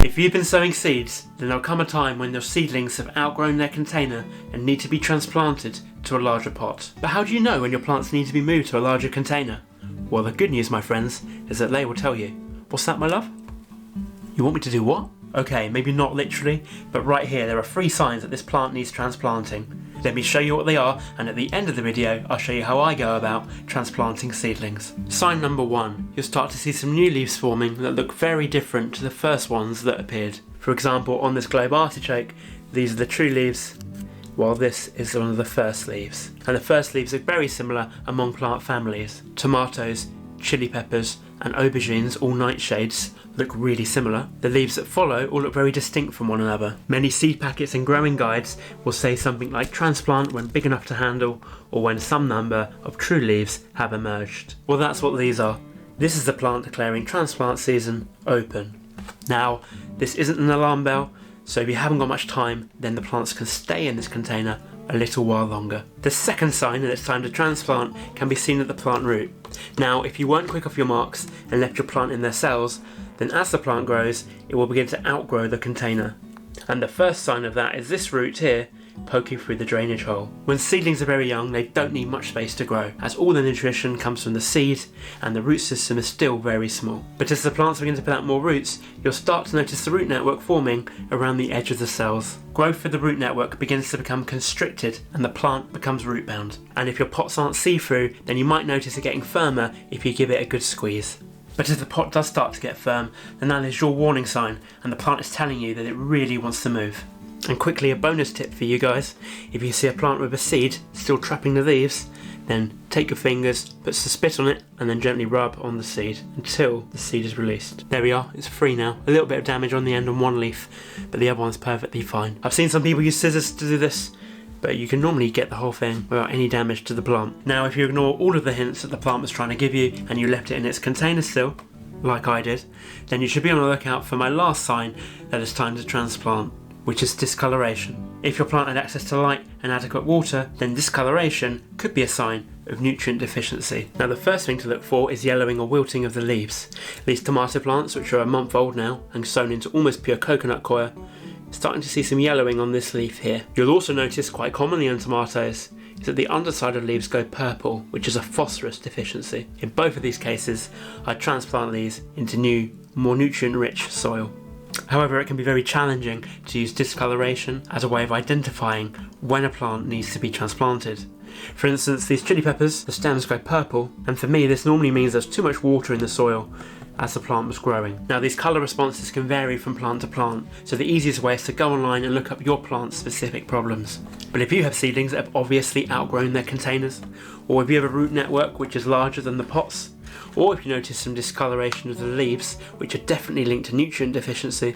If you've been sowing seeds, then there'll come a time when your seedlings have outgrown their container and need to be transplanted to a larger pot. But how do you know when your plants need to be moved to a larger container? Well, the good news, my friends, is that they will tell you. What's that, my love? You want me to do what? Okay, maybe not literally, but right here there are 3 signs that this plant needs transplanting. Let me show you what they are, and at the end of the video I'll show you how I go about transplanting seedlings. Sign number 1. You'll start to see some new leaves forming that look very different to the first ones that appeared. For example, on this globe artichoke, these are the true leaves, while this is one of the first leaves. And the first leaves are very similar among plant families. Tomatoes, chili peppers and aubergines, all nightshades, look really similar. The leaves that follow all look very distinct from one another. Many seed packets and growing guides will say something like transplant when big enough to handle, or when some number of true leaves have emerged. Well, that's what these are. This is the plant declaring transplant season open. Now, this isn't an alarm bell, so if you haven't got much time, then the plants can stay in this container a little while longer. The second sign that it's time to transplant can be seen at the plant root. Now, if you weren't quick off your marks and left your plant in their cells, then as the plant grows, it will begin to outgrow the container. And the first sign of that is this root here, poking through the drainage hole. When seedlings are very young, they don't need much space to grow, as all the nutrition comes from the seed and the root system is still very small. But as the plants begin to put out more roots, you'll start to notice the root network forming around the edge of the cells. Growth of the root network begins to become constricted and the plant becomes root bound. And if your pots aren't see-through, then you might notice it getting firmer if you give it a good squeeze. But if the pot does start to get firm, then that is your warning sign and the plant is telling you that it really wants to move. And quickly, a bonus tip for you guys: if you see a plant with a seed still trapping the leaves, then take your fingers, put some spit on it and then gently rub on the seed until the seed is released. There we are, it's free now. A little bit of damage on the end on one leaf, but the other one's perfectly fine. I've seen some people use scissors to do this, but you can normally get the whole thing without any damage to the plant. Now, if you ignore all of the hints that the plant was trying to give you and you left it in its container still, like I did, then you should be on the lookout for my last sign that it's time to transplant, which is discoloration. If your plant had access to light and adequate water, then discoloration could be a sign of nutrient deficiency. Now, the first thing to look for is yellowing or wilting of the leaves. These tomato plants, which are a month old now and sown into almost pure coconut coir, starting to see some yellowing on this leaf here. You'll also notice quite commonly on tomatoes is that the underside of leaves go purple, which is a phosphorus deficiency. In both of these cases, I transplant these into new, more nutrient-rich soil. However, it can be very challenging to use discoloration as a way of identifying when a plant needs to be transplanted. For instance, these chili peppers, the stems go purple, and for me this normally means there's too much water in the soil as the plant was growing. Now, these colour responses can vary from plant to plant, so the easiest way is to go online and look up your plant's specific problems. But if you have seedlings that have obviously outgrown their containers, or if you have a root network which is larger than the pots, or if you notice some discoloration of the leaves, which are definitely linked to nutrient deficiency,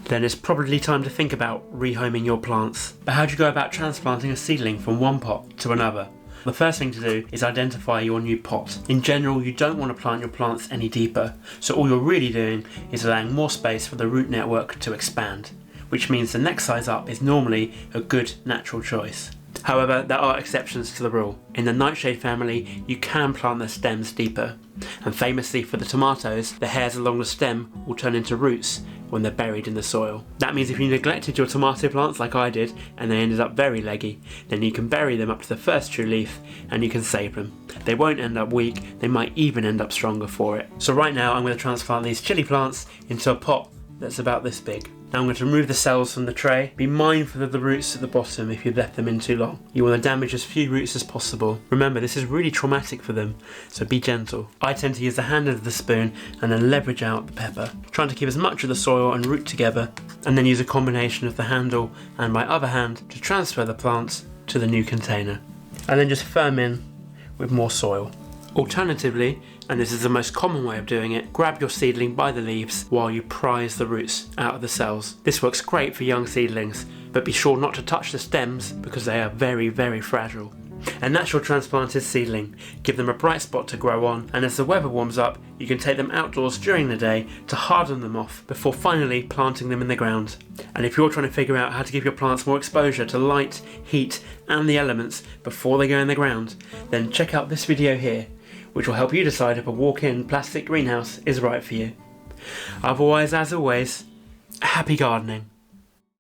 then it's probably time to think about rehoming your plants. But how do you go about transplanting a seedling from one pot to another? The first thing to do is identify your new pot. In general, you don't want to plant your plants any deeper, so all you're really doing is allowing more space for the root network to expand, which means the next size up is normally a good natural choice. However, there are exceptions to the rule. In the nightshade family, you can plant the stems deeper, and famously for the tomatoes, the hairs along the stem will turn into roots when they're buried in the soil. That means if you neglected your tomato plants like I did, and they ended up very leggy, then you can bury them up to the first true leaf, and you can save them. They won't end up weak, they might even end up stronger for it. So right now, I'm going to transplant these chili plants into a pot that's about this big. Now I'm going to remove the cells from the tray. Be mindful of the roots at the bottom if you've left them in too long. You want to damage as few roots as possible. Remember, this is really traumatic for them, so be gentle. I tend to use the handle of the spoon and then leverage out the pepper, trying to keep as much of the soil and root together, and then use a combination of the handle and my other hand to transfer the plants to the new container. And then just firm in with more soil. Alternatively, and this is the most common way of doing it, grab your seedling by the leaves while you prise the roots out of the cells. This works great for young seedlings, but be sure not to touch the stems because they are very, very fragile. A natural transplanted seedling, give them a bright spot to grow on, and as the weather warms up, you can take them outdoors during the day to harden them off before finally planting them in the ground. And if you're trying to figure out how to give your plants more exposure to light, heat, and the elements before they go in the ground, then check out this video here, which will help you decide if a walk-in plastic greenhouse is right for you. Otherwise, as always, Happy gardening!